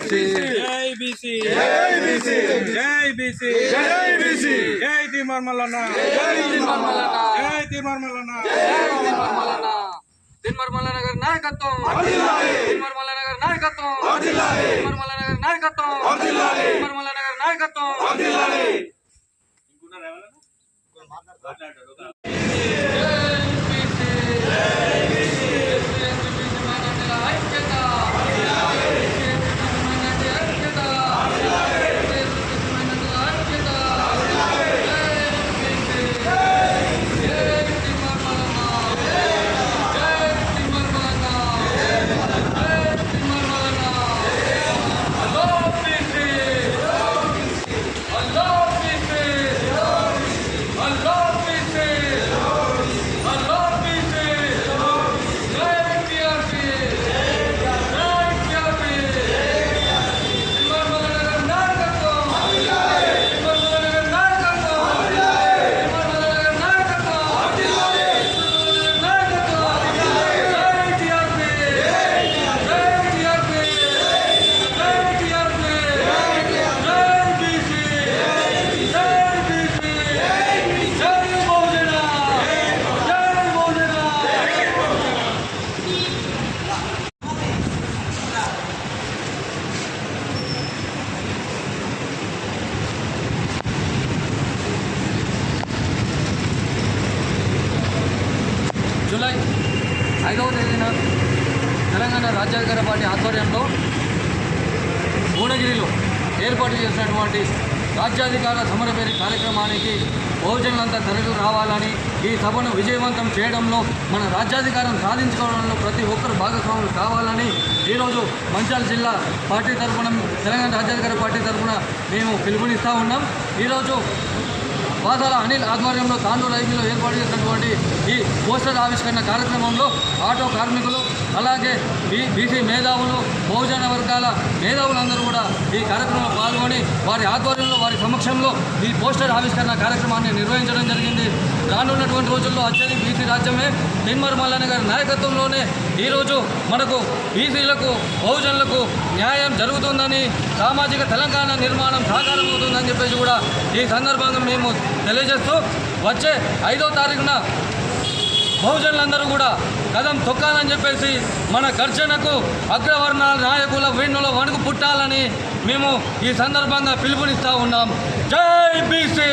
जय बीसी जय बीसी जय बीसी जय बीसी जय तीमर मल्लना जय तीमर मल्लना जय तीमर मल्लना जय तीमर मल्लना तीमर मल्लना नगर नायकत्व वर्धिल्लाలి तीमर मल्लना नगर नायकत्व वर्धिल्लाలి तीमर मल्लना नगर नायकत्व वर्धिल्लाలి तीमर मल्लना नगर नायकत्व वर्धिल्लाలి ఇంకున్నా రావాలనా మాట్లాడతాడు జూలై 5వ తేదీన తెలంగాణ రాజ్యాధికార పార్టీ ఆధ్వర్యంలో భువనగిరిలో ఏర్పాటు చేసినటువంటి రాజ్యాధికార సమరపేరి కార్యక్రమానికి బహుజనులంతా తరలి రావాలని, ఈ సభను విజయవంతం చేయడంలో మన రాజ్యాధికారం సాధించుకోవడంలో ప్రతి ఒక్కరు భాగస్వాములు కావాలని ఈరోజు మంచిర్యాల జిల్లా పార్టీ తరఫున, తెలంగాణ రాజ్యాధికార పార్టీ తరఫున మేము పిలుపునిస్తూ ఉన్నాం. ఈరోజు వాసాల అనిల్ ఆధ్వర్యంలో తాండూరు రైతులో ఏర్పాటు చేసినటువంటి ఈ పోస్టర్ ఆవిష్కరణ కార్యక్రమంలో ఆటో కార్మికులు, అలాగే బీసీ మేధావులు, బహుజన వర్గాల మేధావులందరూ కూడా ఈ కార్యక్రమంలో పాల్గొని వారి ఆధ్వర్యంలో, వారి సమక్షంలో ఈ పోస్టర్ ఆవిష్కరణ కార్యక్రమాన్ని నిర్వహించడం జరిగింది. రానున్నటువంటి రోజుల్లో వచ్చేది బీసీ రాజ్యమే. తీన్మార్ మల్లన్న గారి నాయకత్వంలోనే ఈరోజు మనకు బీసీలకు, బహుజనులకు న్యాయం జరుగుతుందని, సామాజిక తెలంగాణ నిర్మాణం సాకారం అవుతుందని చెప్పేసి కూడా ఈ సందర్భంగా మేము తెలియజేస్తూ, వచ్చే 5వ తారీఖున బహుజనులందరూ కూడా కదం తొక్కాలని చెప్పేసి మన గర్జనకు అగ్రవర్ణాల నాయకుల వెన్నులో వణుకు పుట్టాలని మేము ఈ సందర్భంగా పిలుపునిస్తూ ఉన్నాం. జై బీసీ.